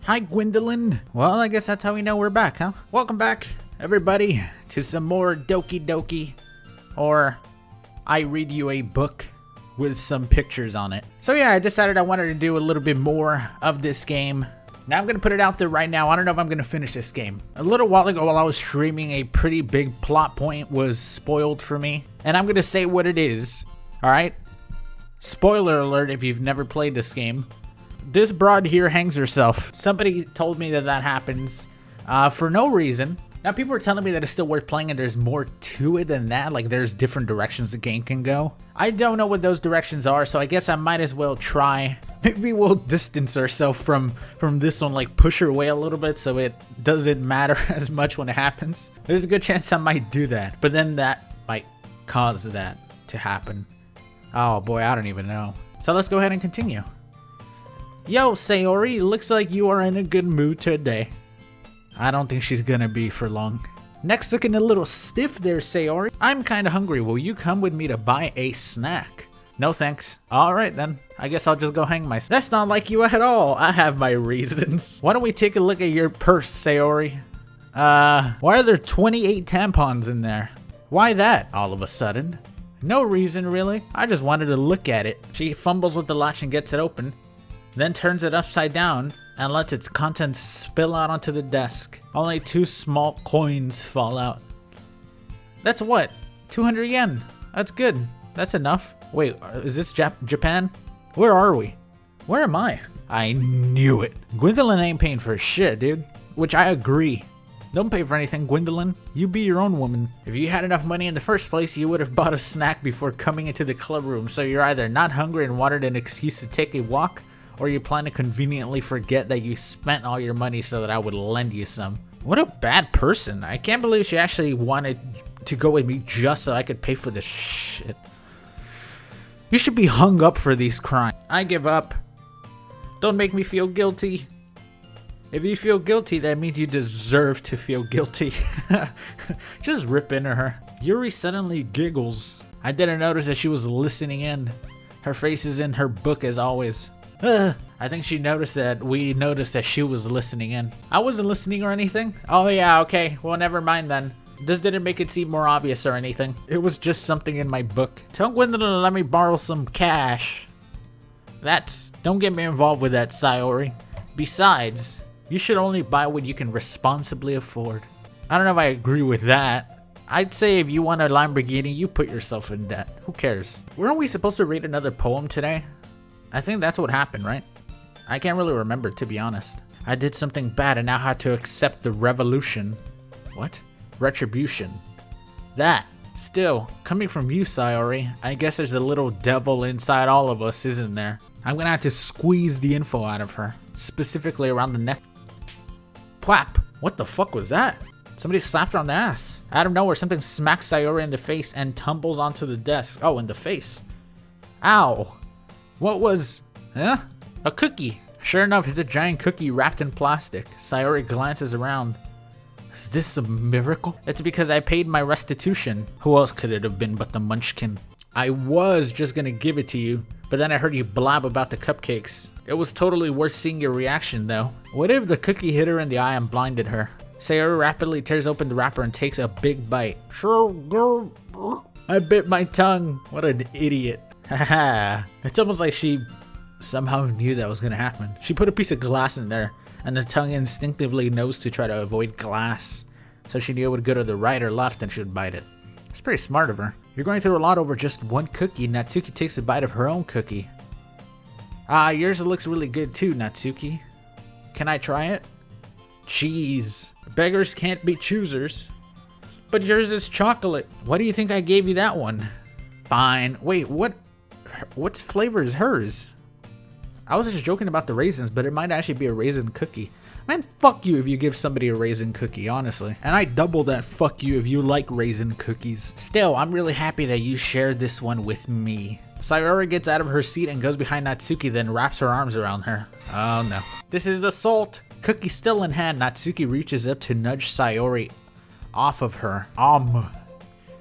Hi, Gwendolyn. Well, I guess that's how we know we're back, huh? Welcome back, everybody, to some more Doki Doki, or I read you a book with some pictures on it. So yeah, I decided I wanted to do a little bit more of this game. Now I'm gonna put it out there right now. I don't know if I'm gonna finish this game. A little while ago while I was streaming, a pretty big plot point was spoiled for me. And I'm gonna say what it is, alright? Spoiler alert if you've never played this game. This broad here hangs herself. Somebody told me that happens for no reason. Now people are telling me that it's still worth playing and there's more to it than that. Like there's different directions the game can go. I don't know what those directions are, so I guess I might as well try. Maybe we'll distance ourselves from this one, like push her away a little bit so it doesn't matter as much when it happens. There's a good chance I might do that, but then that might cause that to happen. Oh boy, I don't even know. So let's go ahead and continue. Yo, Sayori, looks like you are in a good mood today. I don't think she's gonna be for long. Next, looking a little stiff there, Sayori. I'm kinda hungry. Will you come with me to buy a snack? No thanks. Alright then. I guess I'll just go hang myself. That's not like you at all. I have my reasons. Why don't we take a look at your purse, Sayori? Why are there 28 tampons in there? Why that, all of a sudden? No reason, really. I just wanted to look at it. She fumbles with the latch and gets it open, then turns it upside down and lets its contents spill out onto the desk. Only 2 small coins fall out. That's what? 200 yen. That's good. That's enough. Wait, is this Japan? Where are we? Where am I? I knew it. Gwendolyn ain't paying for shit, dude. Which I agree. Don't pay for anything, Gwendolyn. You be your own woman. If you had enough money in the first place, you would have bought a snack before coming into the club room. So you're either not hungry and wanted an excuse to take a walk, or you plan to conveniently forget that you spent all your money so that I would lend you some. What a bad person. I can't believe she actually wanted to go with me just so I could pay for this shit. You should be hung up for these crimes. I give up. Don't make me feel guilty. If you feel guilty, that means you deserve to feel guilty. Just rip into her. Yuri suddenly giggles. I didn't notice that she was listening in. Her face is in her book as always. I think she noticed that we noticed that she was listening in. I wasn't listening or anything. Oh yeah, okay. Well, never mind then. This didn't make it seem more obvious or anything. It was just something in my book. Tell Gwendolyn to let me borrow some cash. Don't get me involved with that, Sayori. Besides, you should only buy what you can responsibly afford. I don't know if I agree with that. I'd say if you want a Lamborghini, you put yourself in debt. Who cares? Weren't we supposed to read another poem today? I think that's what happened, right? I can't really remember, to be honest. I did something bad and now had to accept the revolution. What? Retribution. That. Still, coming from you, Sayori, I guess there's a little devil inside all of us, isn't there? I'm gonna have to squeeze the info out of her. Specifically around the neck. Pwap! What the fuck was that? Somebody slapped her on the ass. Out of nowhere, something smacks Sayori in the face and tumbles onto the desk. Oh, in the face. Ow! What was... Huh? A cookie. Sure enough, it's a giant cookie wrapped in plastic. Sayori glances around. Is this a miracle? It's because I paid my restitution. Who else could it have been but the munchkin? I was just gonna give it to you, but then I heard you blab about the cupcakes. It was totally worth seeing your reaction though. What if the cookie hit her in the eye and blinded her? Sayori rapidly tears open the wrapper and takes a big bite. I bit my tongue. What an idiot. Haha. It's almost like she somehow knew that was gonna happen. She put a piece of glass in there, and the tongue instinctively knows to try to avoid glass. So she knew it would go to the right or left and she would bite it. It's pretty smart of her. You're going through a lot over just one cookie. Natsuki takes a bite of her own cookie. Ah, yours looks really good too, Natsuki. Can I try it? Cheese. Beggars can't be choosers. But yours is chocolate. Why do you think I gave you that one? Fine. Wait, what flavor is hers? I was just joking about the raisins, but it might actually be a raisin cookie. Man, fuck you if you give somebody a raisin cookie, honestly. And I double that fuck you if you like raisin cookies. Still, I'm really happy that you shared this one with me. Sayori gets out of her seat and goes behind Natsuki, then wraps her arms around her. Oh no. This is assault! Cookie still in hand, Natsuki reaches up to nudge Sayori off of her.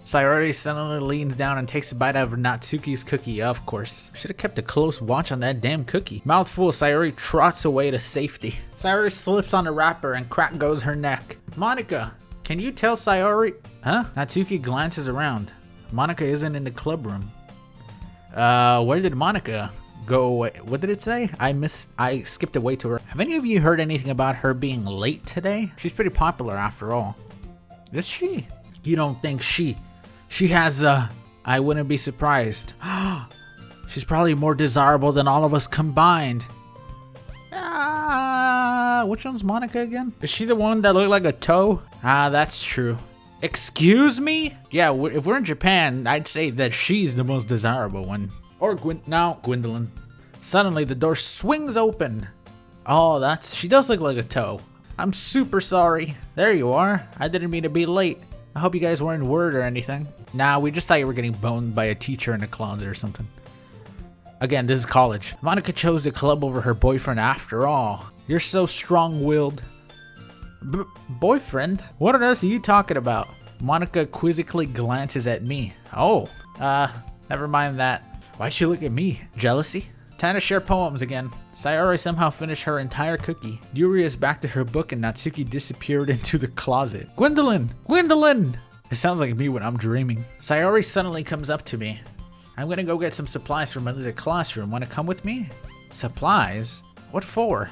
Sayori suddenly leans down and takes a bite out of Natsuki's cookie. Of course. Should have kept a close watch on that damn cookie. Mouthful, Sayori trots away to safety. Sayori slips on the wrapper and crack goes her neck. Monika, can you tell Sayori? Huh? Natsuki glances around. Monika isn't in the club room. Where did Monika go away? What did it say? I skipped away to her. Have any of you heard anything about her being late today? She's pretty popular after all. Is she? You don't think she has I wouldn't be surprised. She's probably more desirable than all of us combined. Which one's Monika again? Is she the one that looked like a toe? That's true. Excuse me? Yeah, if we're in Japan, I'd say that she's the most desirable one. Or Gwendolyn. Suddenly, the door swings open. Oh, she does look like a toe. I'm super sorry. There you are. I didn't mean to be late. I hope you guys weren't worried or anything. Nah, we just thought you were getting boned by a teacher in a closet or something. Again, this is college. Monika chose the club over her boyfriend after all. You're so strong-willed. Boyfriend? What on earth are you talking about? Monika quizzically glances at me. Oh, never mind that. Why'd she look at me? Jealousy? Time to share poems again. Sayori somehow finished her entire cookie. Yuri is back to her book and Natsuki disappeared into the closet. Gwendolyn! Gwendolyn! It sounds like me when I'm dreaming. Sayori suddenly comes up to me. I'm gonna go get some supplies from another classroom. Wanna come with me? Supplies? What for?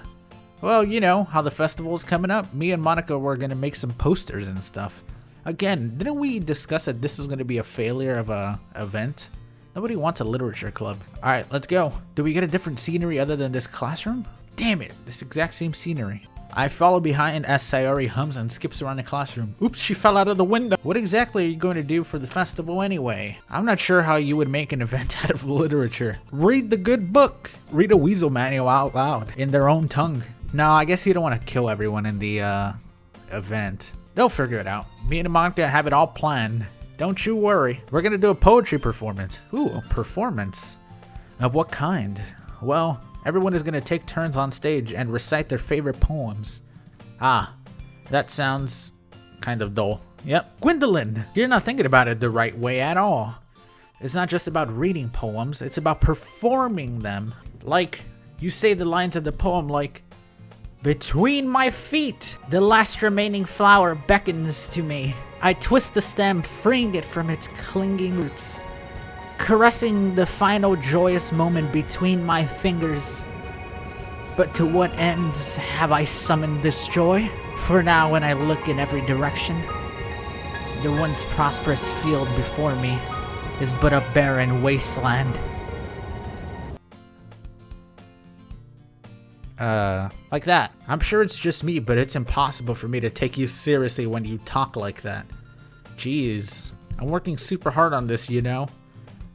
Well, you know, how the festival is coming up. Me and Monika were gonna make some posters and stuff. Again, didn't we discuss that this was gonna be a failure of a event? Nobody wants a literature club. Alright, let's go. Do we get a different scenery other than this classroom? Damn it, this exact same scenery. I follow behind as Sayori hums and skips around the classroom. Oops, she fell out of the window. What exactly are you going to do for the festival anyway? I'm not sure how you would make an event out of literature. Read the good book. Read a weasel manual out loud in their own tongue. No, I guess you don't want to kill everyone in the event. They'll figure it out. Me and Monika have it all planned. Don't you worry. We're gonna do a poetry performance. Ooh, a performance? Of what kind? Well, everyone is gonna take turns on stage and recite their favorite poems. Ah, that sounds kind of dull. Yep. Gwendolyn, you're not thinking about it the right way at all. It's not just about reading poems, it's about performing them. Like, you say the lines of the poem like, between my feet, the last remaining flower beckons to me. I twist the stem, freeing it from its clinging roots, caressing the final joyous moment between my fingers. But to what ends have I summoned this joy? For now, when I look in every direction, the once prosperous field before me is but a barren wasteland. Like that. I'm sure it's just me, but it's impossible for me to take you seriously when you talk like that. Jeez. I'm working super hard on this, you know?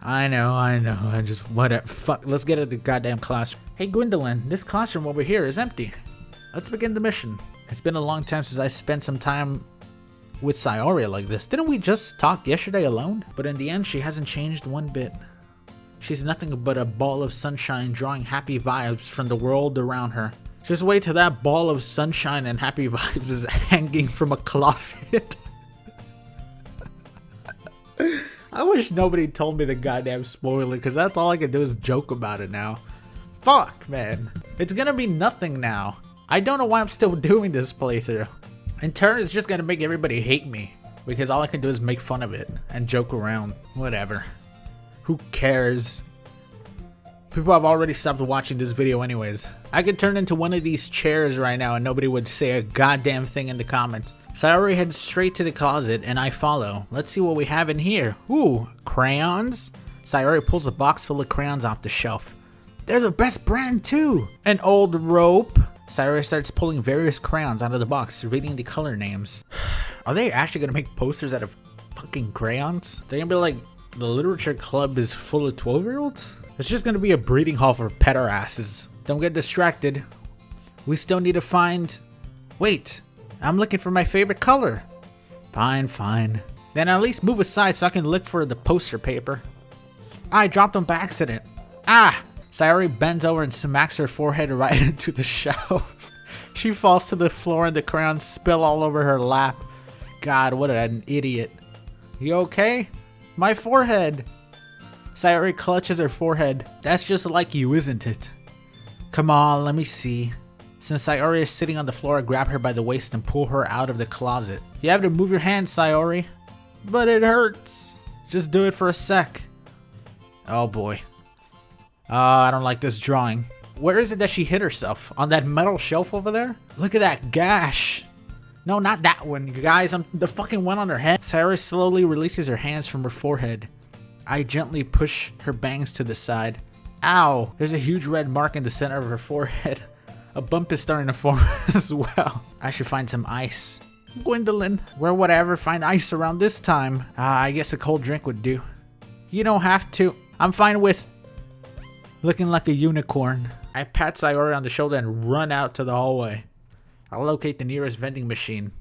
I know. I just, whatever. Fuck, let's get at the goddamn classroom. Hey, Gwendolyn, this classroom over here is empty. Let's begin the mission. It's been a long time since I spent some time with Sayori like this. Didn't we just talk yesterday alone? But in the end, she hasn't changed one bit. She's nothing but a ball of sunshine drawing happy vibes from the world around her. Just wait till that ball of sunshine and happy vibes is hanging from a closet. I wish nobody told me the goddamn spoiler, because that's all I can do is joke about it now. Fuck, man. It's gonna be nothing now. I don't know why I'm still doing this playthrough. In turn, it's just gonna make everybody hate me, because all I can do is make fun of it and joke around. Whatever. Who cares? People have already stopped watching this video anyways. I could turn into one of these chairs right now and nobody would say a goddamn thing in the comments. Sayori heads straight to the closet and I follow. Let's see what we have in here. Ooh, crayons? Sayori pulls a box full of crayons off the shelf. They're the best brand too! An old rope? Sayori starts pulling various crayons out of the box, reading the color names. Are they actually gonna make posters out of fucking crayons? They're gonna be like, the literature club is full of 12-year-olds? It's just gonna be a breeding hall for asses. Don't get distracted. We still need to find... Wait, I'm looking for my favorite color. Fine. Then at least move aside so I can look for the poster paper. I dropped them by accident. Ah! Sayori bends over and smacks her forehead right into the shelf. She falls to the floor and the crayons spill all over her lap. God, what an idiot. You okay? My forehead. Sayori clutches her forehead. That's just like you, isn't it? Come on, let me see. Since Sayori is sitting on the floor, I grab her by the waist and pull her out of the closet. You have to move your hands, Sayori. But it hurts. Just do it for a sec. Oh boy. I don't like this drawing. Where is it that she hit herself? On that metal shelf over there? Look at that gash. No, not that one, you guys. The fucking one on her head. Sayori slowly releases her hands from her forehead. I gently push her bangs to the side. Ow! There's a huge red mark in the center of her forehead. A bump is starting to form as well. I should find some ice. Gwendolyn, where would I ever find ice around this time? I guess a cold drink would do. You don't have to. I'm fine with looking like a unicorn. I pat Sayori on the shoulder and run out to the hallway. I'll locate the nearest vending machine.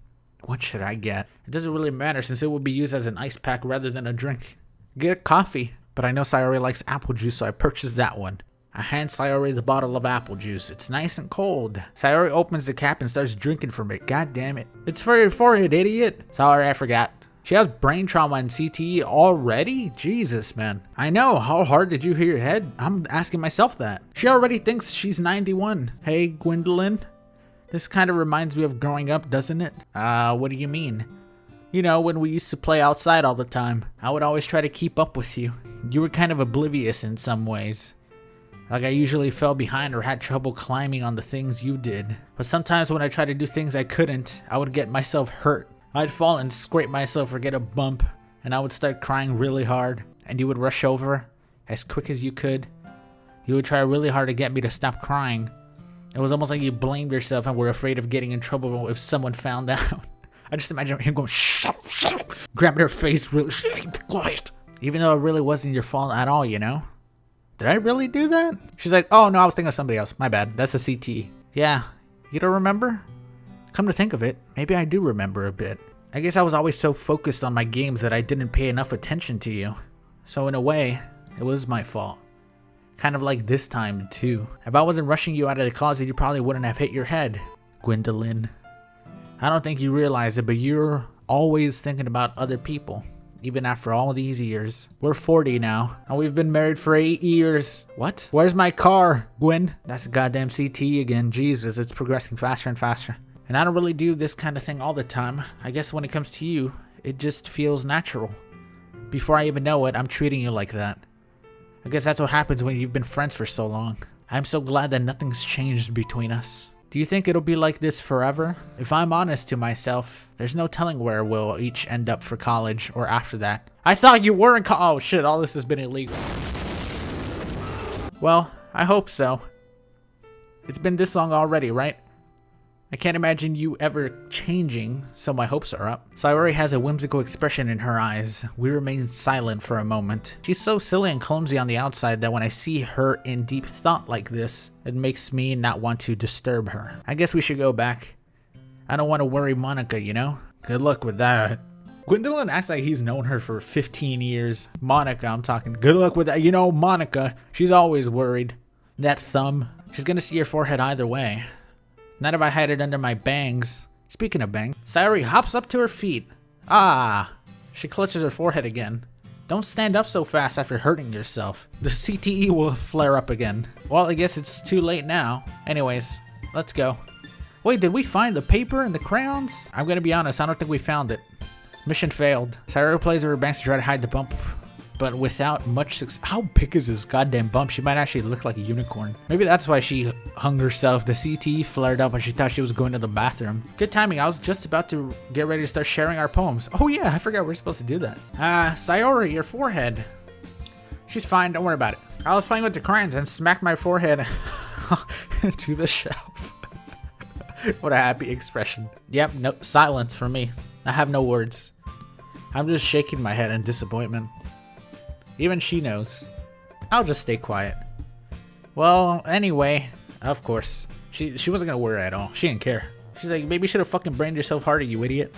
What should I get? It doesn't really matter since it will be used as an ice pack rather than a drink. Get a coffee. But I know Sayori likes apple juice, so I purchased that one. I hand Sayori the bottle of apple juice. It's nice and cold. Sayori opens the cap and starts drinking from it. God damn it. It's for your forehead, idiot. Sorry, I forgot. She has brain trauma and CTE already? Jesus, man. I know. How hard did you hit your head? I'm asking myself that. She already thinks she's 91. Hey, Gwendolyn. This kind of reminds me of growing up, doesn't it? What do you mean? You know, when we used to play outside all the time. I would always try to keep up with you. You were kind of oblivious in some ways. Like I usually fell behind or had trouble climbing on the things you did. But sometimes when I tried to do things I couldn't, I would get myself hurt. I'd fall and scrape myself or get a bump, and I would start crying really hard, and you would rush over as quick as you could. You would try really hard to get me to stop crying. It was almost like you blamed yourself and were afraid of getting in trouble if someone found out. I just imagine him going, shut, grabbing her face really, quiet. Even though it really wasn't your fault at all, you know? Did I really do that? She's like, oh no, I was thinking of somebody else. My bad. That's a CT. Yeah. You don't remember? Come to think of it, maybe I do remember a bit. I guess I was always so focused on my games that I didn't pay enough attention to you. So in a way, it was my fault. Kind of like this time too. If I wasn't rushing you out of the closet, you probably wouldn't have hit your head. Gwendolyn. I don't think you realize it, but you're always thinking about other people. Even after all these years. We're 40 now, and we've been married for 8 years. What? Where's my car, Gwen? That's a goddamn CT again. Jesus, it's progressing faster and faster. And I don't really do this kind of thing all the time. I guess when it comes to you, it just feels natural. Before I even know it, I'm treating you like that. I guess that's what happens when you've been friends for so long. I'm so glad that nothing's changed between us. Do you think it'll be like this forever? If I'm honest to myself, there's no telling where we'll each end up for college or after that. I thought you were in oh shit, all this has been illegal. Well, I hope so. It's been this long already, right? I can't imagine you ever changing, so my hopes are up. Sayori has a whimsical expression in her eyes. We remain silent for a moment. She's so silly and clumsy on the outside that when I see her in deep thought like this, it makes me not want to disturb her. I guess we should go back. I don't want to worry Monika, you know? Good luck with that. Gwendolyn acts like he's known her for 15 years. Monika, I'm talking. Good luck with that. You know, Monika, she's always worried. That thumb. She's gonna see your forehead either way. Not if I hide it under my bangs. Speaking of bangs, Sayori hops up to her feet. Ah, she clutches her forehead again. Don't stand up so fast after hurting yourself. The CTE will flare up again. Well, I guess it's too late now. Anyways, let's go. Wait, did we find the paper and the crayons? I'm gonna be honest, I don't think we found it. Mission failed. Sayori plays with her bangs to try to hide the bump, but without much success. How big is this goddamn bump? She might actually look like a unicorn. Maybe that's why she hung herself. The CT flared up when she thought she was going to the bathroom. Good timing. I was just about to get ready to start sharing our poems. Oh yeah, I forgot we're supposed to do that. Sayori, your forehead. She's fine, don't worry about it. I was playing with the crayons and smacked my forehead to the shelf. What a happy expression. Yep, no silence for me. I have no words. I'm just shaking my head in disappointment. Even she knows. I'll just stay quiet. Well, anyway, of course. She wasn't gonna worry at all. She didn't care. She's like, maybe you should have fucking brained yourself harder, you idiot.